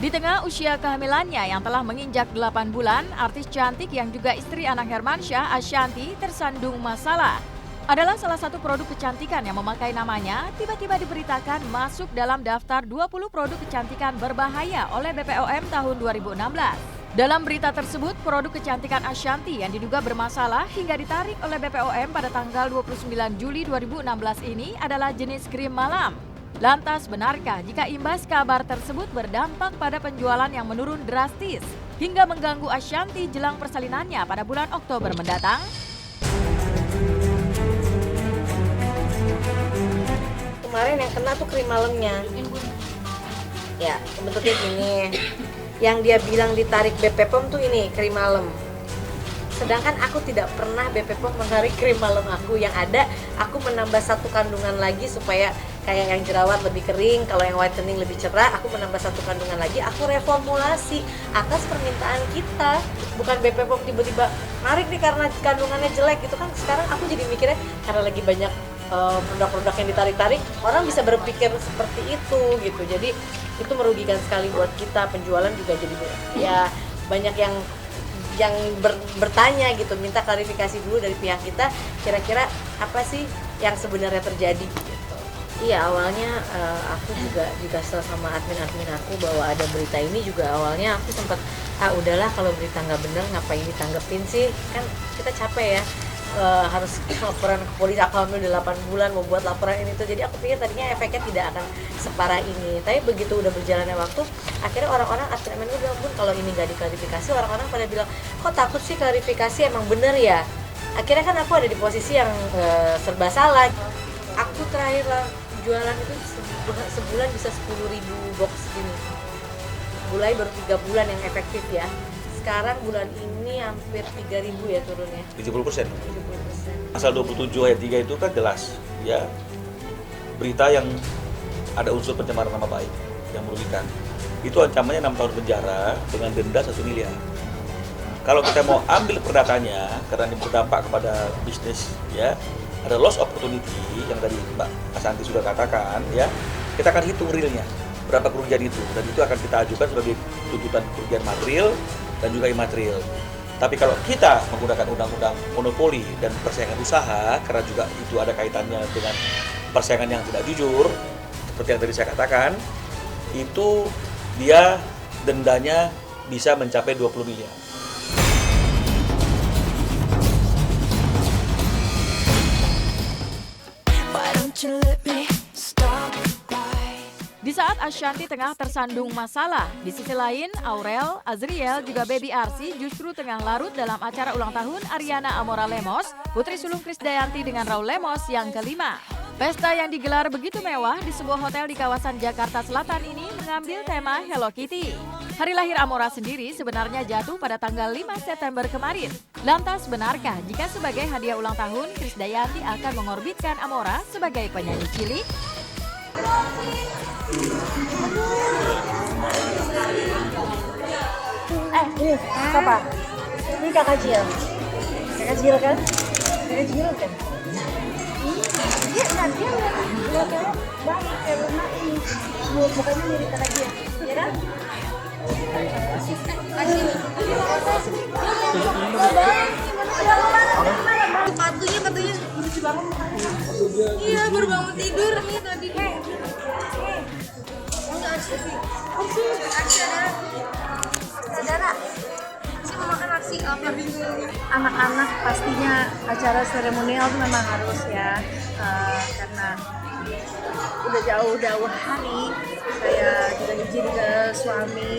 Di tengah usia kehamilannya yang telah menginjak 8 bulan, artis cantik yang juga istri anak Hermansyah, Ashanty, tersandung masalah. Adalah salah satu produk kecantikan yang memakai namanya, tiba-tiba diberitakan masuk dalam daftar 20 produk kecantikan berbahaya oleh BPOM tahun 2016. Dalam berita tersebut, produk kecantikan Ashanty yang diduga bermasalah hingga ditarik oleh BPOM pada tanggal 29 Juli 2016 ini adalah jenis krim malam. Lantas benarkah jika imbas kabar tersebut berdampak pada penjualan yang menurun drastis hingga mengganggu Ashanty jelang persalinannya pada bulan Oktober mendatang? Kemarin yang kena tuh krim malamnya. Ya, bentuknya gini. Yang dia bilang ditarik BP POM tuh ini krim malam. Sedangkan aku tidak pernah BP POM menarik krim malam aku. Yang ada aku menambah satu kandungan lagi supaya kayak yang jerawat lebih kering, kalau yang whitening lebih cerah, aku menambah satu kandungan lagi, aku reformulasi atas permintaan kita. Bukan BP POM tiba-tiba narik nih karena kandungannya jelek gitu kan. Sekarang aku jadi mikirnya karena lagi banyak produk-produk yang ditarik-tarik, orang bisa berpikir seperti itu gitu. Jadi itu merugikan sekali buat kita, penjualan juga jadi ya banyak yang bertanya gitu, minta klarifikasi dulu dari pihak kita, kira-kira apa sih yang sebenarnya terjadi gitu. Iya, awalnya aku juga dikasih sama admin aku bahwa ada berita ini juga. Awalnya aku sempat udahlah kalau berita nggak bener ngapain ditanggepin sih, kan kita capek ya. Harus laporan ke polisi, alhamdulillah 8 bulan mau buat laporan ini tuh. Jadi aku pikir tadinya efeknya tidak akan separah ini, tapi begitu udah berjalannya waktu, akhirnya orang-orang admin gue bilang, Bun, kalau ini nggak diklarifikasi, orang-orang pada bilang, kok takut sih klarifikasi, emang bener ya. Akhirnya kan aku ada di posisi yang serba salah. Aku terakhir lah jualan itu sebulan bisa 10.000 box gini, mulai baru 3 bulan yang efektif ya. Sekarang bulan ini hampir 3.000 ya turunnya. 70%. Pasal 27 ayat 3 itu kan jelas ya, berita yang ada unsur pencemaran nama baik yang merugikan. Itu ancamannya 6 tahun penjara dengan denda 1 miliar. Kalau kita mau ambil perdatanya karena ini berdampak kepada bisnis ya, ada loss opportunity yang tadi Mbak Ashanty sudah katakan ya, kita akan hitung realnya berapa kerugian itu, dan itu akan kita ajukan sebagai tuntutan kerugian material dan juga imaterial. Tapi kalau kita menggunakan undang-undang monopoli dan persaingan usaha, karena juga itu ada kaitannya dengan persaingan yang tidak jujur, seperti yang tadi saya katakan, itu dia dendanya bisa mencapai 20 miliar. Di saat Ashanty tengah tersandung masalah, di sisi lain Aurel, Azriel, juga Baby Arsy justru tengah larut dalam acara ulang tahun Ariana Amora Lemos, putri sulung Krisdayanti dengan Raul Lemos yang kelima. Pesta yang digelar begitu mewah di sebuah hotel di kawasan Jakarta Selatan ini mengambil tema Hello Kitty. Hari lahir Amora sendiri sebenarnya jatuh pada tanggal 5 September kemarin. Lantas benarkah jika sebagai hadiah ulang tahun Krisdayanti akan mengorbitkan Amora sebagai penyanyi cilik? Ini apa? Ini kakak Jill. Kakak Jill kan? Kakak Jill kan? Iya, dia lihat baik karena ini mukanya mirip kakak Jill, ya kan? Sepatunya lucu banget mukanya. Iya, baru bangun tidur nih tadi. Saudara, saya mau makan nasi apa? Anak-anak pastinya acara seremonial itu memang harus ya, karena udah jauh-jauh hari saya juga izin ke suami.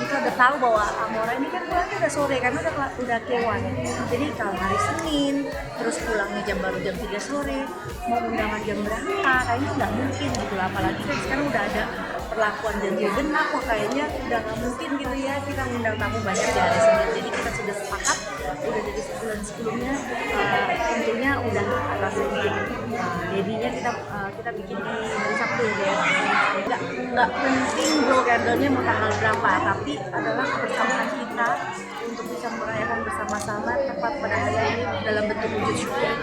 Kita udah tahu bahwa Amora ini kan pulangnya udah sore karena udah kewan. Jadi kalau hari Senin terus pulangnya baru jam 3 sore, mau undangan jam berapa? Kayaknya nggak mungkin gitu, apalagi kan sekarang udah ada perlakuan ganjil genap, kok kayaknya udah nggak mungkin gitu ya kita ngundang tamu banyak di hari Senin. Jadi kita sudah sepakat udah dari sebulan sebelumnya, tentunya udah atas jadinya kita bikin di hari Sabtu ya. Nggak penting bro candle-nya mau tanggal berapa, tapi adalah kebersamaan kita untuk bisa merayakan bersama-sama tepat pada hari ini dalam bentuk wujud syukur.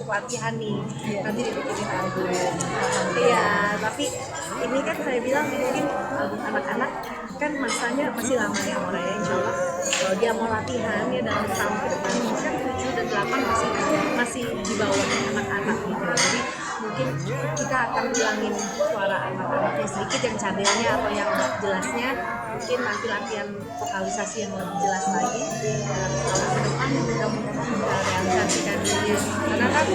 latihan nih, nanti dibikinin album. Iya, tapi ini kan saya bilang mungkin album anak-anak kan masanya masih lama ya Amora ya, insya Allah kalau dia mau latihan ya dalam tahun ke depan kan 7 dan 8 masih di bawah anak-anak gitu. Jadi mungkin kita akan bilangin suara anak-anaknya sedikit yang cadelnya atau yang jelasnya, mungkin nanti latihan vokalisasi yang lebih jelas lagi dalam tahun ke depan mudah-mudahan bisa realisasikan diri, karena kan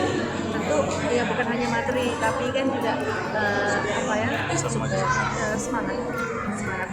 tentu ya bukan hanya materi tapi kan juga apa ya semangat